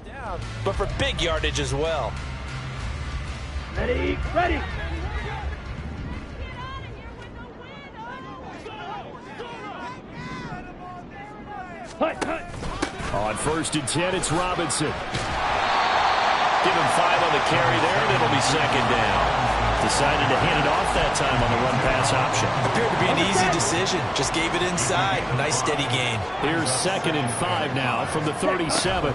down, but for big yardage as well. Ready, ready. On 1st and 10, it's Robinson. Give him 5 on the carry there, and it'll be 2nd down. Decided to hand it off that time on the run-pass option. Appeared to be an easy decision. Just gave it inside. Nice steady gain. Here's 2nd and 5 now from the 37.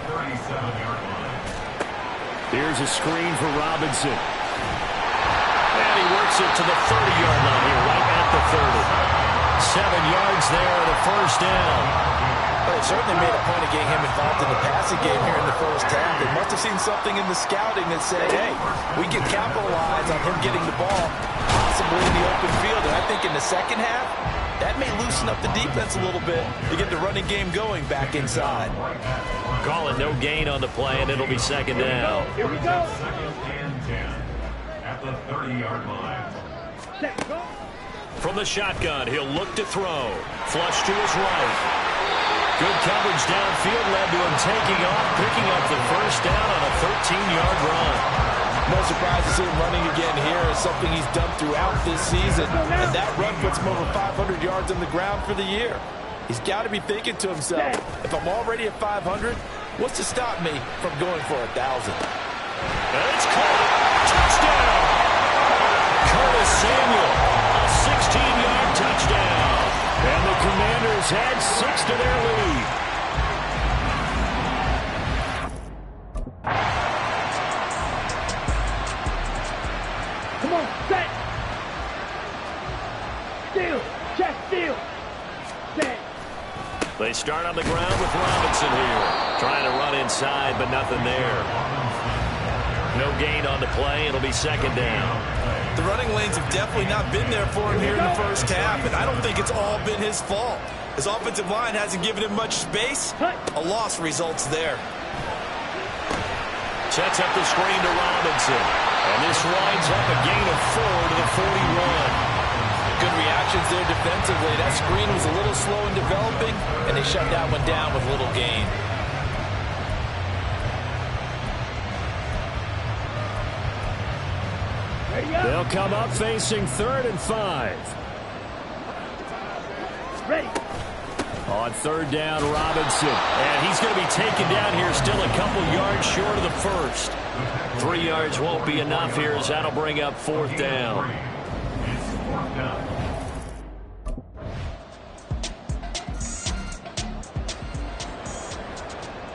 Here's a screen for Robinson. And he works it to the 30-yard line here, right at the 30. 7 yards there and a 1st down. Well, they certainly made a point of getting him involved in the passing game here in the first half. They must have seen something in the scouting that said, hey, we can capitalize on him getting the ball, possibly in the open field. And I think in the second half, that may loosen up the defense a little bit to get the running game going back inside. Call it no gain on the play, and it'll be 2nd down. Here we go. At the 30-yard line. From the shotgun, he'll look to throw. Flush to his right. Good coverage downfield led to him taking off, picking up the 1st down on a 13-yard run. No surprise to see him running again here. It's something he's done throughout this season. And that run puts him over 500 yards on the ground for the year. He's got to be thinking to himself, if I'm already at 500, what's to stop me from going for 1,000? And it's caught. Touchdown! Curtis Samuel, a 16-yard touchdown. And the Commanders add 6 to their lead. Come on, set. Steal, check, steal. Set. They start on the ground with Robinson here. Trying to run inside, but nothing there. No gain on the play. It'll be 2nd down. The running lanes have definitely not been there for him here in the first half, and I don't think it's all been his fault. His offensive line hasn't given him much space. A loss results there. Sets up the screen to Robinson. And this winds up a gain of 4 to the 41. Good reactions there defensively. That screen was a little slow in developing, and they shut that one down with little gain. They'll come up facing 3rd and 5. Ready. On 3rd down, Robinson. And he's going to be taken down here, still a couple yards short of the 1st. 3 yards won't be enough here, as that'll bring up 4th down.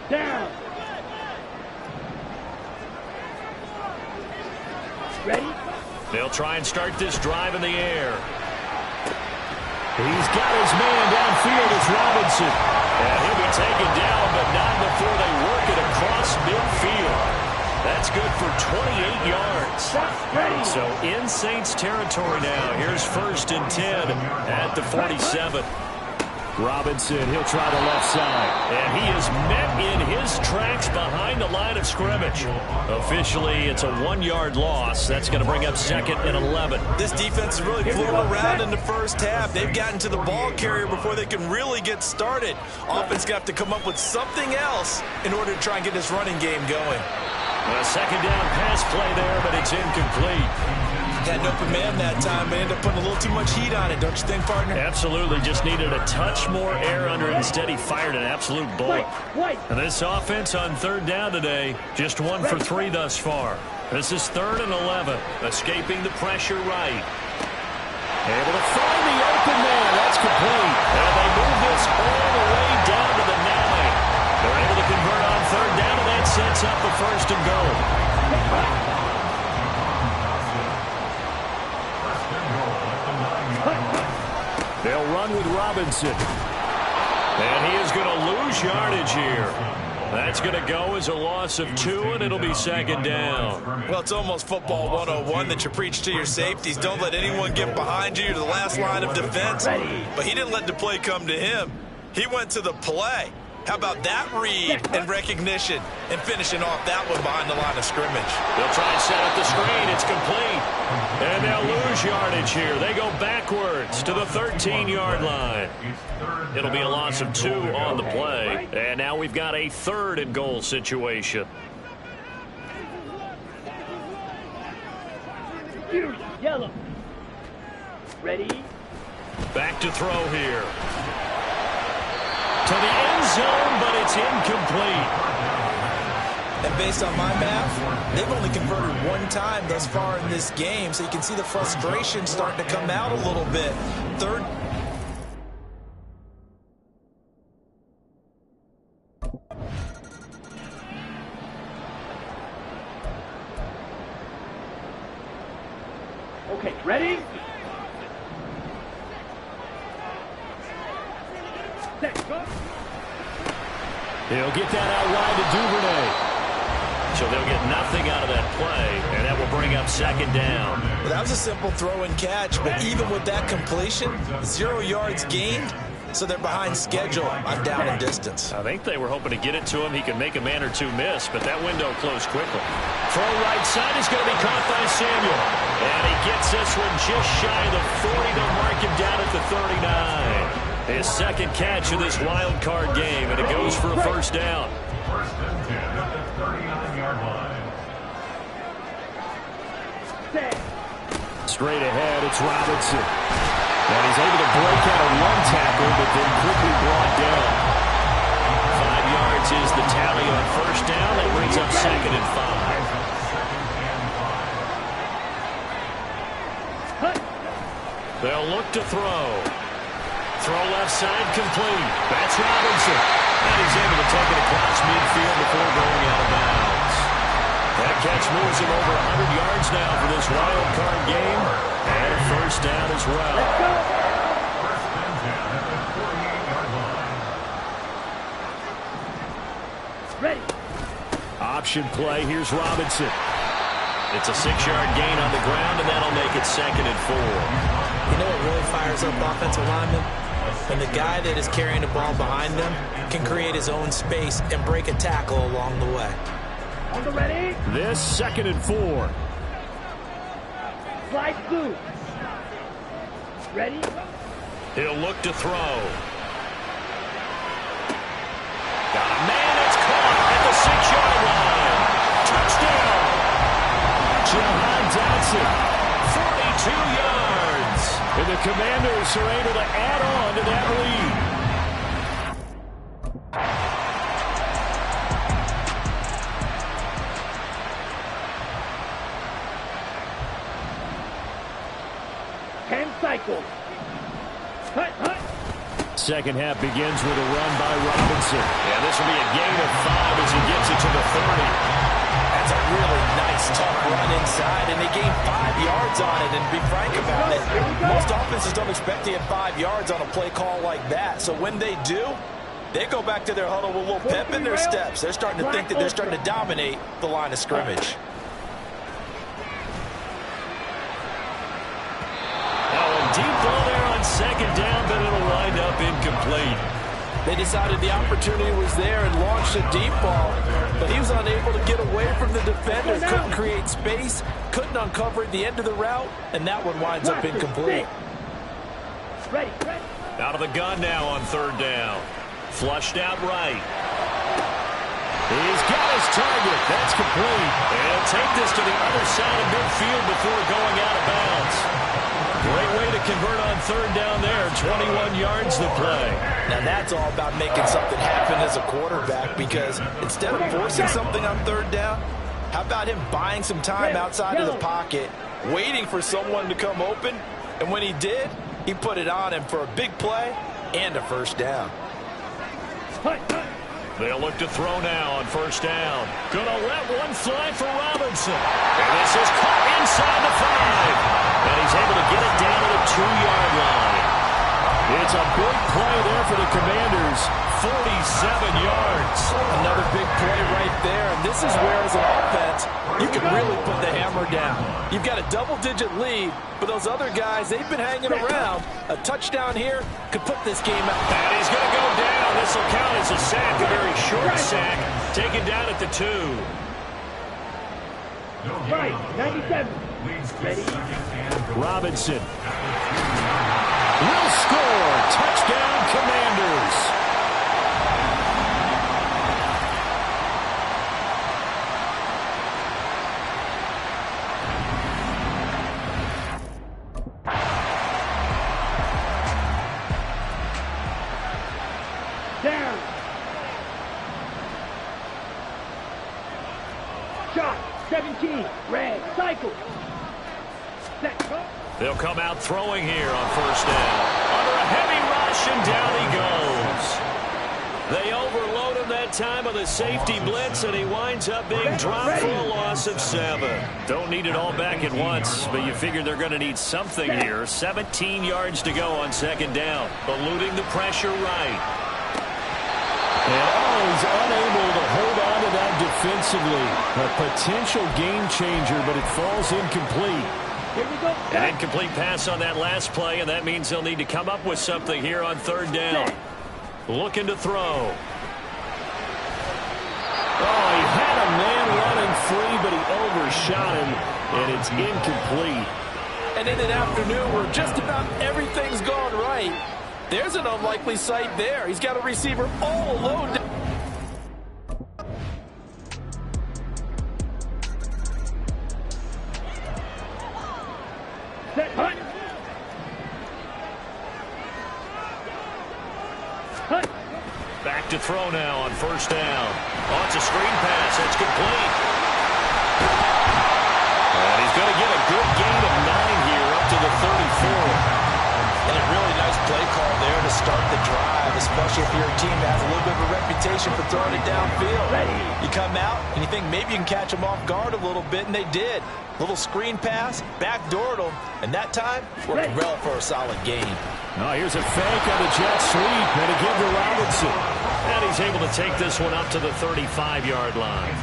Down. Ready. They'll try and start this drive in the air. He's got his man downfield. It's Robinson. And he'll be taken down, but not before they work it across midfield. That's good for 28 yards. So in Saints territory now. Here's 1st and 10 at the 47. Robinson, he'll try the left side. And he is met in his tracks behind the line of scrimmage. Officially, it's a 1-yard loss. That's going to bring up 2nd and 11. This defense is really flew around in the first half. They've gotten to the ball carrier before they can really get started. Offense got to come up with something else in order to try and get this running game going. A 2nd down pass play there, but it's incomplete. Had an open man that time, but ended up putting a little too much heat on it, don't you think, partner? Absolutely. Just needed a touch more air under it. Instead, he fired an absolute bullet. And this offense on 3rd down today, just 1 for 3 thus far. This is 3rd and 11. Escaping the pressure right. Able to find the open man. That's complete. And they move this all the way down to the 9. They're able to convert on 3rd down, and that sets up the 1st and goal. They'll run with Robinson. And he is going to lose yardage here. That's going to go as a loss of 2, and it'll be 2nd down. Well, it's almost football 101 that you preach to your safeties. Don't let anyone get behind you. You're the last line of defense. But he didn't let the play come to him. He went to the play. How about that read and recognition and finishing off that one behind the line of scrimmage? They'll try and set up the screen. It's complete. And they'll lose yardage scrimmage here. They go backwards to the 13-yard line. It'll be a loss of 2 on the play. And now we've got a 3rd and goal situation. Yellow. Ready? Back to throw here. To the end zone, but it's incomplete. And based on my math, they've only converted 1 time thus far in this game, so you can see the frustration starting to come out a little bit. 3rd. Okay, ready? Set, go. He'll get that out wide to Duvernay. So they'll get nothing out of that play, and that will bring up 2nd down. Well, that was a simple throw and catch, but even with that completion, 0 yards gained, so they're behind schedule on down and distance. I think they were hoping to get it to him. He could make a man or 2 miss, but that window closed quickly. Throw right side is going to be caught by Samuel. And he gets this one just shy of the 40 to mark him down at the 39. His 2nd catch of this wild card game, and it goes for a 1st down. Straight ahead, it's Robinson. And he's able to break out of 1 tackle, but then quickly brought down. 5 yards is the tally on 1st down. That brings up 2nd and 5. They'll look to throw. Throw left side complete. That's Robinson. And he's able to take it across midfield before going out of bounds. That catch moves him over 100 yards now for this wild card game. And a 1st down as well. Let's go. Ready. Option play. Here's Robinson. It's a 6-yard gain on the ground, and that'll make it 2nd and 4. You know what really fires up offensive linemen? When the guy that is carrying the ball behind them can create his own space and break a tackle along the way. On the ready. This 2nd and 4. Slide through. Ready. He'll look to throw. Got a man that's caught at the 6-yard line. Touchdown. Jahan Dotson, 42 yards. And the Commanders are able to add on to that lead. Cycle. Hut, hut. 2nd half begins with a run by Robinson. Yeah, this will be a gain of 5 as he gets it to the 30. That's a really nice, tough run inside, and they gained 5 yards on it. And to be frank about it, most offenses don't expect to get 5 yards on a play call like that. So when they do, they go back to their huddle with a little pep in their steps. They're starting to think that they're starting to dominate the line of scrimmage. Deep ball there on 2nd down, but it'll wind up incomplete. They decided the opportunity was there and launched a deep ball, but he was unable to get away from the defender, couldn't create space, couldn't uncover at the end of the route, and that one winds up incomplete. Ready. Out of the gun now on 3rd down. Flushed out right. He's got his target. That's complete. And he'll take this to the other side of midfield before going out of bounds. Great way to convert on 3rd down there. 21 yards to play. Now that's all about making something happen as a quarterback, because instead of forcing something on 3rd down, how about him buying some time outside of the pocket, waiting for someone to come open, and when he did, he put it on him for a big play and a 1st down. They'll look to throw now on 1st down. Gonna let one fly for Robinson. And this is caught inside the 5. And he's able to get it down to the 2-yard line. It's a big play there for the Commanders. 47 yards. Another big play right there. And this is where, as an offense, you can really put the hammer down. You've got a double-digit lead, but those other guys, they've been hanging around. A touchdown here could put this game out. And he's going to go down. This will count as a sack, a very short sack. Taken down at the 2. Right, 97. Ready? Robinson will score. Touchdown, Commanders. Down. Shot. 17. Red. Cycle. Set. They'll come out throwing here on first down. Under a heavy rush, and down he goes. They overload him that time with a safety blitz, and he winds up being dropped for a loss of 7. Don't need it all back at once, but you figure they're going to need something here. 17 yards to go on second down. Eluding the pressure right. And he's unable to hold on to that defensively. A potential game changer, but it falls incomplete. Here we go. An incomplete pass on that last play, and that means they'll need to come up with something here on third down. Looking to throw. Oh, he had a man running free, but he overshot him, and it's incomplete. And in an afternoon where just about everything's gone right, there's an unlikely sight there. He's got a receiver all alone. Set. Hunt. Hunt. Back to throw now on first down. Oh, it's a screen pass. It's complete. And he's going to get a good gain of 9 here up to the 34. And a really nice play call there to start the drive, especially if you're a team that has a little bit of a reputation for throwing it downfield. You come out and you think maybe you can catch them off guard a little bit, and they did. Little screen pass, backdoored them, and that time worked well for a solid gain. Oh, here's a fake on the jet sweep, and again to Robinson. And he's able to take this one up to the 35-yard line.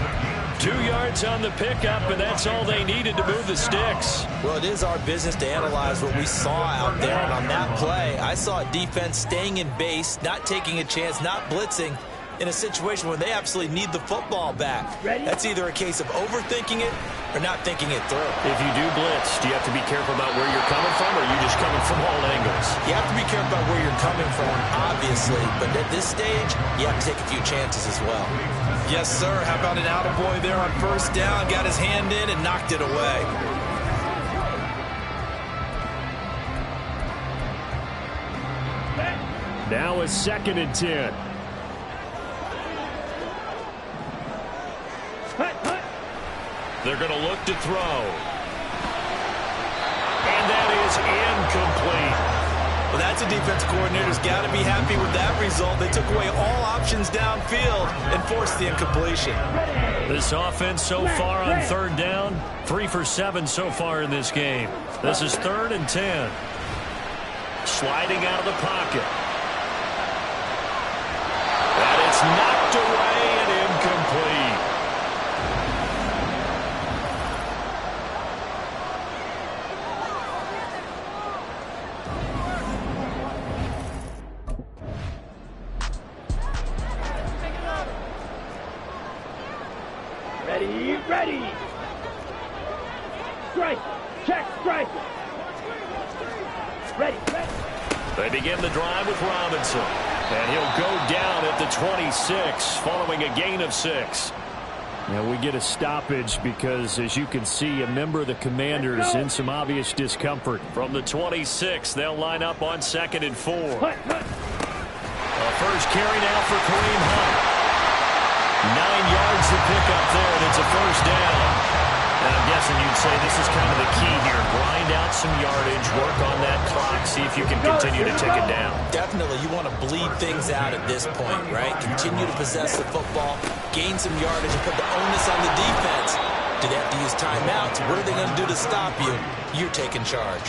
2 yards on the pickup, and that's all they needed to move the sticks. Well, it is our business to analyze what we saw out there, and on that play, I saw a defense staying in base, not taking a chance, not blitzing, in a situation where they absolutely need the football back. That's either a case of overthinking it or not thinking it through. If you do blitz, do you have to be careful about where you're coming from, or are you just coming from all angles? You have to be careful about where you're coming from, obviously, but at this stage, you have to take a few chances as well. Yes, sir. How about an attaboy there on first down? Got his hand in and knocked it away. Now it's 2nd and 10. They're going to look to throw. And that is incomplete. Well, that's a defense coordinator's got to be happy with that result. They took away all options downfield and forced the incompletion. This offense so far on third down, 3 for 7 so far in this game. This is 3rd and 10. Sliding out of the pocket. And it's knocked away and incomplete. Ready. Strike. Check. Strike. Ready. They begin the drive with Robinson. And he'll go down at the 26 following a gain of 6. Now we get a stoppage because, as you can see, a member of the Commanders in some obvious discomfort. From the 26, they'll line up on 2nd and 4. First carry now for Kareem Hunt. 9 yards to pick up there, and it's a first down. And I'm guessing you'd say this is kind of the key here. Grind out some yardage, work on that clock, see if you can continue to tick it down. Definitely, you want to bleed things out at this point, right? Continue to possess the football, gain some yardage, and put the onus on the defense. Do they have to use timeouts? What are they going to do to stop you? You're taking charge.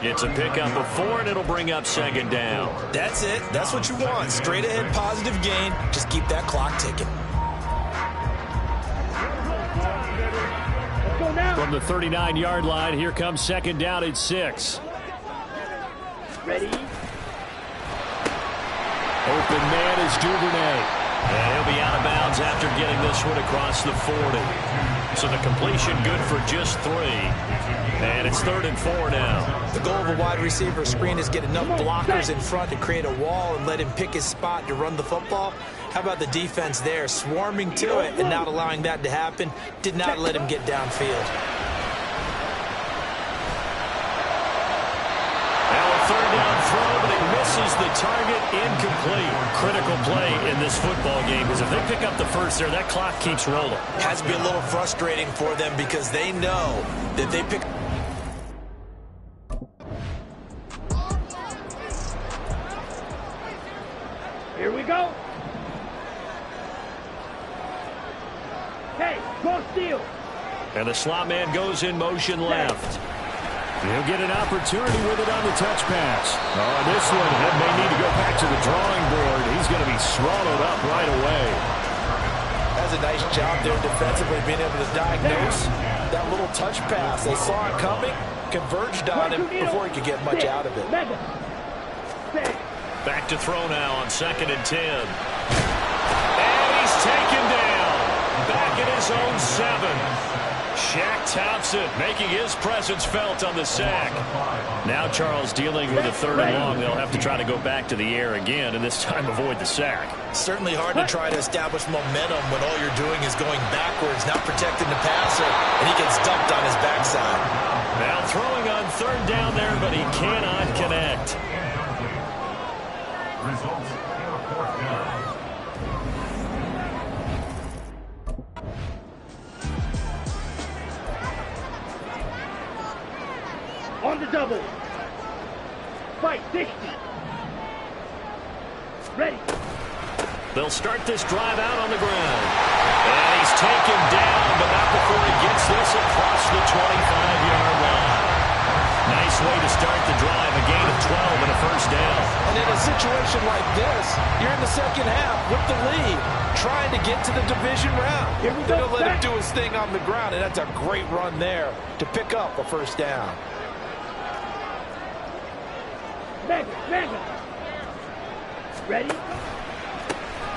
It's a pickup of 4, and it'll bring up 2nd down. That's it. That's what you want. Straight ahead, positive gain. Just keep that clock ticking. From the 39-yard line, here comes 2nd down at 6. Ready. Open man is Duvernay. And he'll be out of bounds after getting this one across the 40. So the completion good for just 3. And it's 3rd and 4 now. The goal of a wide receiver screen is get enough blockers in front to create a wall and let him pick his spot to run the football. How about the defense there, swarming to it and not allowing that to happen? Did not let him get downfield. Now a 3rd down throw, but he misses the target, incomplete. Critical play in this football game is if they pick up the first there, that clock keeps rolling. Has to be a little frustrating for them because they know that they pick. Here we go. Hey, go steal. And the slot man goes in motion left. He'll get an opportunity with it on the touch pass. Oh, this one, he may need to go back to the drawing board. He's going to be swallowed up right away. That's a nice job there defensively, being able to diagnose that little touch pass. They saw it coming, converged on him before he could get much out of it. Back to throw now on 2nd and 10. And he's taken down. Back at his own 7. Shaq Thompson making his presence felt on the sack. Now Charles dealing with a 3rd and long. They'll have to try to go back to the air again, and this time avoid the sack. Certainly hard to try to establish momentum when all you're doing is going backwards, not protecting the passer, and he gets dumped on his backside. Now throwing on 3rd down there, but he cannot connect. Results in a 4th down. On the double. Fight 60. Ready. They'll start this drive out on the ground. And he's taken down, but not before he gets this across the 25-yard line. Nice way to start the drive, a gain of 12 and a 1st down. And in a situation like this, you're in the 2nd half with the lead, trying to get to the division round. Here we They're go. going to let him do his thing on the ground, and that's a great run there to pick up a 1st down. Mega. Ready?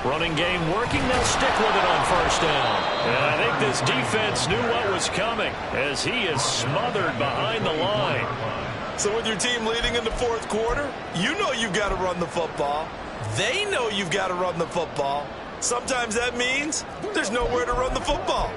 Running game working. They'll stick with it on 1st down. And I think this defense knew what was coming as he is smothered behind the line. So with your team leading in the 4th quarter, you know you've got to run the football. They know you've got to run the football. Sometimes that means there's nowhere to run the football.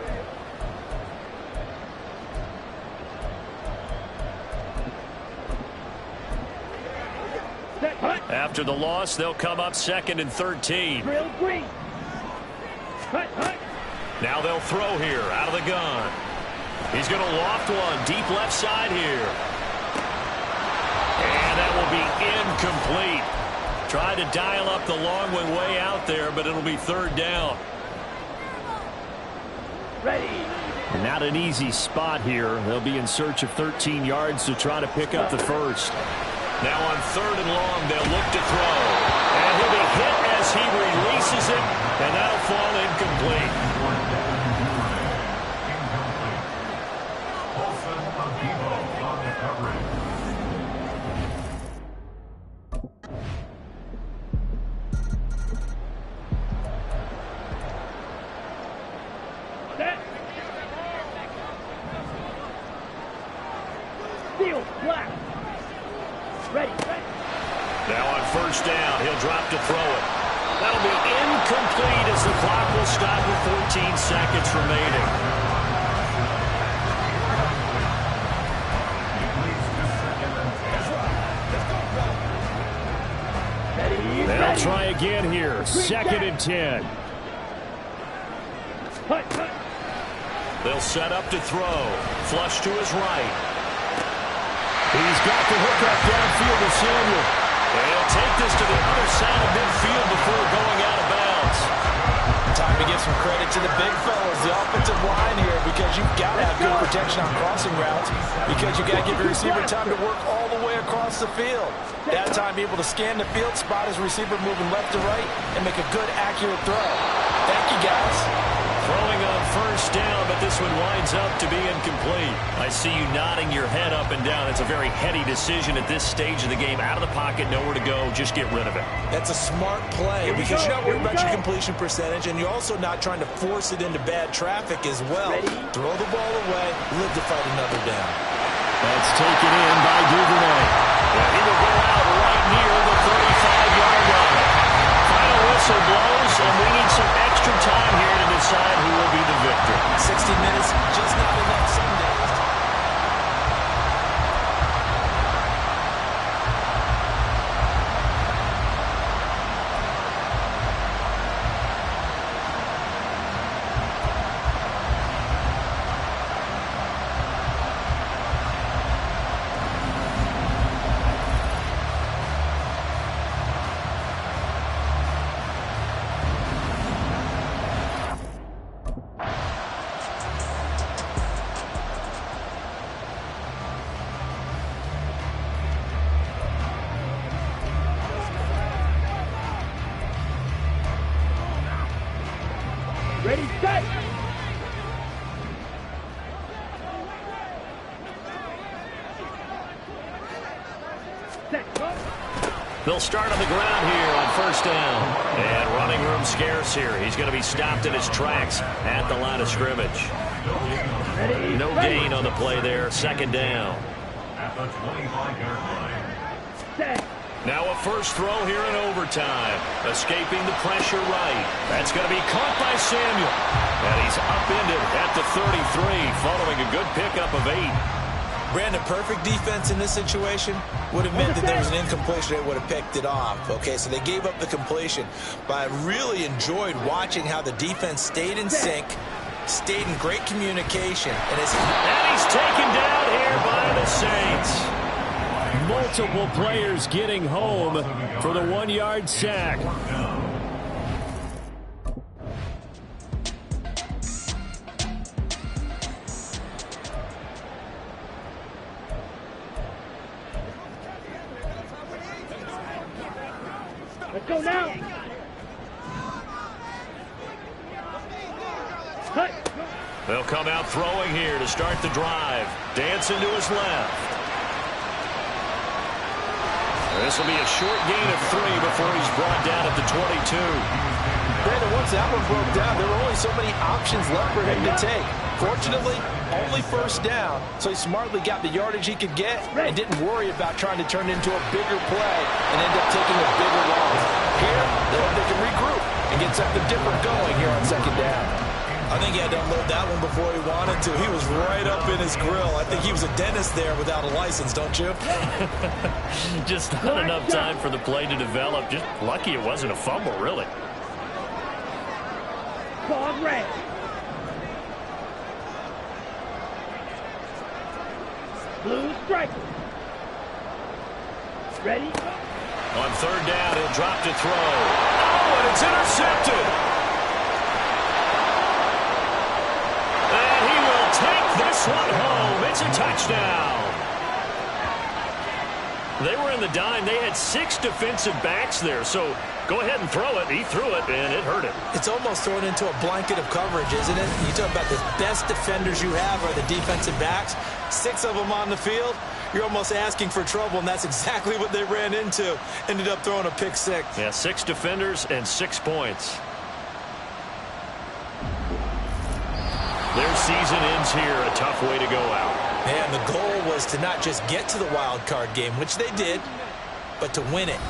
After the loss, they'll come up 2nd and 13. Drill green. Hut. Now they'll throw here out of the gun. He's going to loft one deep left side here. And that will be incomplete. Tried to dial up the long one way out there, but it'll be 3rd down. Ready. Not an easy spot here. They'll be in search of 13 yards to try to pick up the 1st. Now on 3rd and long, they'll look to throw. And he'll be hit as he releases it, and that'll fall incomplete. On the coverage. Set. Steal. Black. Ready. Now on 1st down, he'll drop to throw it. That'll be incomplete as the clock will stop with 14 seconds remaining. They'll try again here. 2nd and 10. They'll set up to throw. Flush to his right. He's got the hook up downfield to Samuel. And he'll take this to the other side of midfield before going out of bounds. Time to give some credit to the big fellas, the offensive line here, because you've got to have good protection on crossing routes, because you've got to give your receiver time to work all the way across the field. That time, be able to scan the field, spot his receiver moving left to right, and make a good, accurate throw. Thank you, guys. Throwing on first down, but this one winds up to be incomplete. I see you nodding your head up and down. It's a very heady decision at this stage of the game. Out of the pocket, nowhere to go. Just get rid of it. That's a smart play because you're not worried about your completion percentage, and you're also not trying to force it into bad traffic as well. Throw the ball away, live to fight another down. That's taken in by Duvernay. Yeah, he will go out right near the 35-yard line. Final whistle blows, and we need some extra time here to decide who will be the victor. 60 minutes, just not enough some days. Ready, set. Set, go. They'll start on the ground here on first down. And running room scarce here. He's going to be stopped in his tracks at the line of scrimmage. Ready, No gain on the play there. Second down. At the 25-yard line. set. Now a first throw here in overtime. Escaping the pressure right. That's going to be caught by Samuel. And he's upended at the 33 following a good pickup of 8. Brandon, perfect defense in this situation would have meant that there was an incompletion. They would have picked it off. Okay, so they gave up the completion. But I really enjoyed watching how the defense stayed in sync, stayed in great communication. And he's taken down here by the Saints. Multiple players getting home for the 1-yard sack. Let's go now. Cut. They'll come out throwing here to start the drive. Dancing to his left. This will be a short gain of 3 before he's brought down at the 22. Brandon, once that one broke down, there were only so many options left for him to take. Fortunately, only first down, so he smartly got the yardage he could get and didn't worry about trying to turn it into a bigger play and end up taking a bigger loss. Here, they hope they can regroup and get something different going here on second down. I think he had to unload that one before he wanted to. He was right up in his grill. I think he was a dentist there without a license, don't you? Just not enough time for the play to develop. Just lucky it wasn't a fumble, really. Ball red. Blue striker. Ready? On third down, he'll drop to throw. Oh, and it's intercepted. And he will take this one home. It's a touchdown. They were in the dime. They had 6 defensive backs there, so go ahead and throw it. He threw it, and it hurt him. It's almost thrown into a blanket of coverage, isn't it? You talk about the best defenders you have are the defensive backs. 6 of them on the field. You're almost asking for trouble, and that's exactly what they ran into. Ended up throwing a pick 6. Yeah, 6 defenders and 6 points. Their season ends here. A tough way to go out. And the goal was to not just get to the wild card game, which they did, but to win it.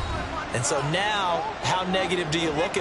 And so now, how negative do you look at